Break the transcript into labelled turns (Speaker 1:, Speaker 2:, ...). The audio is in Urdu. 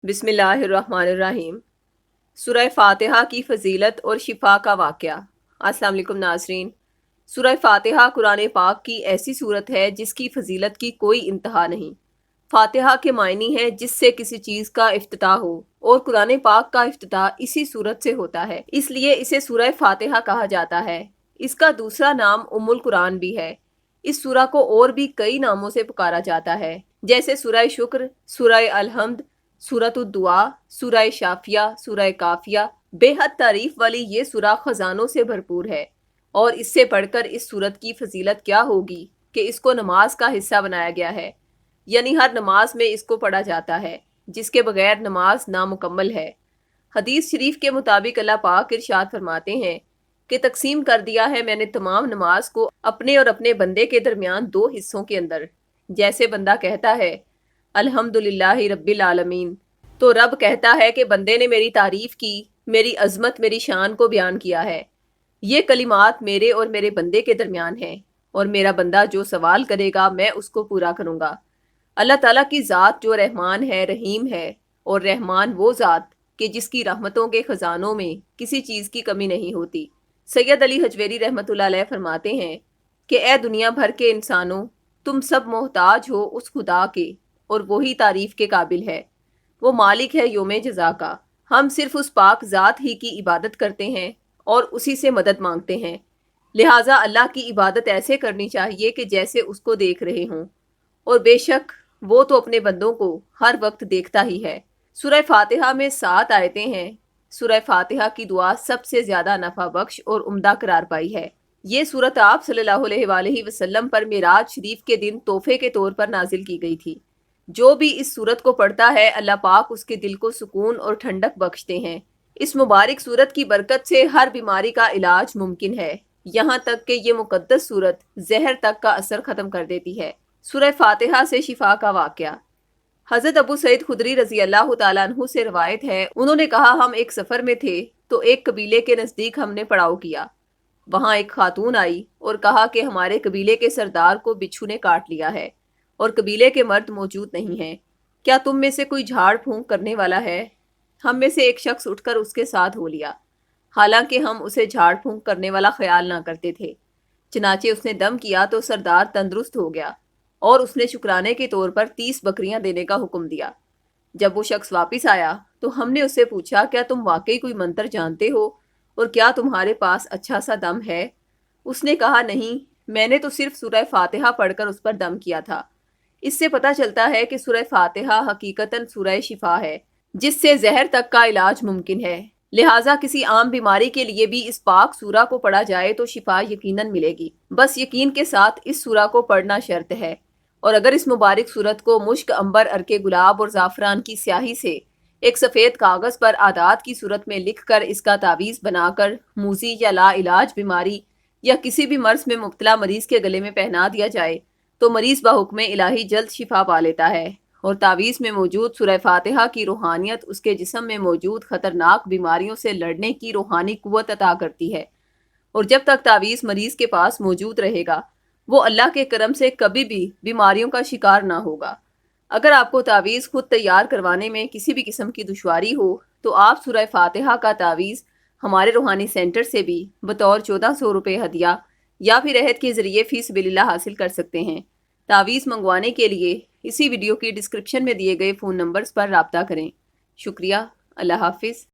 Speaker 1: بسم اللہ الرحمن الرحیم۔ سورہ فاتحہ کی فضیلت اور شفا کا واقعہ۔ السلام علیکم ناظرین۔ سورہ فاتحہ قرآن پاک کی ایسی سورت ہے جس کی فضیلت کی کوئی انتہا نہیں۔ فاتحہ کے معنی ہے جس سے کسی چیز کا افتتاح ہو، اور قرآن پاک کا افتتاح اسی سورت سے ہوتا ہے، اس لیے اسے سورہ فاتحہ کہا جاتا ہے۔ اس کا دوسرا نام ام القرآن بھی ہے۔ اس سورہ کو اور بھی کئی ناموں سے پکارا جاتا ہے، جیسے سورہ شکر، سورہ الحمد، سورۃ الدعاء، سورہ شافیہ، سورہ کافیہ۔ بے حد تعریف والی یہ سورہ خزانوں سے بھرپور ہے، اور اس سے پڑھ کر اس سورت کی فضیلت کیا ہوگی کہ اس کو نماز کا حصہ بنایا گیا ہے، یعنی ہر نماز میں اس کو پڑھا جاتا ہے، جس کے بغیر نماز نامکمل ہے۔ حدیث شریف کے مطابق اللہ پاک ارشاد فرماتے ہیں کہ تقسیم کر دیا ہے میں نے تمام نماز کو اپنے اور اپنے بندے کے درمیان دو حصوں کے اندر۔ جیسے بندہ کہتا ہے الحمدللہ رب العالمین، تو رب کہتا ہے کہ بندے نے میری تعریف کی، میری عظمت، میری شان کو بیان کیا ہے۔ یہ کلمات میرے اور میرے بندے کے درمیان ہیں، اور میرا بندہ جو سوال کرے گا میں اس کو پورا کروں گا۔ اللہ تعالیٰ کی ذات جو رحمان ہے، رحیم ہے، اور رحمان وہ ذات کہ جس کی رحمتوں کے خزانوں میں کسی چیز کی کمی نہیں ہوتی۔ سید علی حجویری رحمۃ اللہ علیہ فرماتے ہیں کہ اے دنیا بھر کے انسانوں، تم سب محتاج ہو اس خدا کے، اور وہی تعریف کے قابل ہے۔ وہ مالک ہے یوم جزا کا۔ ہم صرف اس پاک ذات ہی کی عبادت کرتے ہیں اور اسی سے مدد مانگتے ہیں، لہٰذا اللہ کی عبادت ایسے کرنی چاہیے کہ جیسے اس کو دیکھ رہے ہوں، اور بے شک وہ تو اپنے بندوں کو ہر وقت دیکھتا ہی ہے۔ سورہ فاتحہ میں 7 آیتیں ہیں۔ سورہ فاتحہ کی دعا سب سے زیادہ نفع بخش اور عمدہ قرار پائی ہے۔ یہ سورت آپ صلی اللہ علیہ وآلہ وسلم پر معراج شریف کے دن تحفے کے طور پر نازل کی گئی تھی۔ جو بھی اس سورت کو پڑھتا ہے اللہ پاک اس کے دل کو سکون اور ٹھنڈک بخشتے ہیں۔ اس مبارک سورت کی برکت سے ہر بیماری کا علاج ممکن ہے، یہاں تک کہ یہ مقدس سورت زہر تک کا اثر ختم کر دیتی ہے۔ سورہ فاتحہ سے شفا کا واقعہ۔ حضرت ابو سعید خدری رضی اللہ تعالیٰ عنہ سے روایت ہے، انہوں نے کہا ہم ایک سفر میں تھے تو ایک قبیلے کے نزدیک ہم نے پڑاؤ کیا۔ وہاں ایک خاتون آئی اور کہا کہ ہمارے قبیلے کے سردار کو بچھو نے کاٹ لیا ہے، اور قبیلے کے مرد موجود نہیں ہیں، کیا تم میں سے کوئی جھاڑ پھونک کرنے والا ہے؟ ہم میں سے ایک شخص اٹھ کر اس کے ساتھ ہو لیا، حالانکہ ہم اسے جھاڑ پھونک کرنے والا خیال نہ کرتے تھے۔ چنانچہ اس نے دم کیا تو سردار تندرست ہو گیا، اور اس نے شکرانے کے طور پر 30 بکریاں دینے کا حکم دیا۔ جب وہ شخص واپس آیا تو ہم نے اس سے پوچھا کیا تم واقعی کوئی منتر جانتے ہو، اور کیا تمہارے پاس اچھا سا دم ہے؟ اس نے کہا نہیں، میں نے تو صرف سورہ فاتحہ پڑھ کر اس پر دم کیا تھا۔ اس سے پتہ چلتا ہے کہ سورہ فاتحہ حقیقتاً سورہ شفا ہے، جس سے زہر تک کا علاج ممکن ہے، لہٰذا کسی عام بیماری کے لیے بھی اس پاک سورہ کو پڑھا جائے تو شفا یقیناً ملے گی۔ بس یقین کے ساتھ اس سورہ کو پڑھنا شرط ہے، اور اگر اس مبارک سورت کو مشک، عنبر، عرق گلاب اور زعفران کی سیاہی سے ایک سفید کاغذ پر اعداد کی صورت میں لکھ کر اس کا تعویذ بنا کر موذی یا لا علاج بیماری یا کسی بھی مرض میں مبتلا مریض کے گلے میں پہنا دیا جائے تو مریض بحکم الہی جلد شفا پا لیتا ہے، اور تعویذ میں موجود سورہ فاتحہ کی روحانیت اس کے جسم میں موجود خطرناک بیماریوں سے لڑنے کی روحانی قوت عطا کرتی ہے، اور جب تک تعویذ مریض کے پاس موجود رہے گا وہ اللہ کے کرم سے کبھی بھی بیماریوں کا شکار نہ ہوگا۔ اگر آپ کو تعویذ خود تیار کروانے میں کسی بھی قسم کی دشواری ہو تو آپ سورہ فاتحہ کا تعویذ ہمارے روحانی سینٹر سے بھی بطور 1400 روپے ہدیہ یا پھر عہد کے ذریعے فی سبیل اللہ حاصل کر سکتے ہیں۔ تعویذ منگوانے کے لیے اسی ویڈیو کی ڈسکرپشن میں دیے گئے فون نمبرز پر رابطہ کریں۔ شکریہ۔ اللہ حافظ۔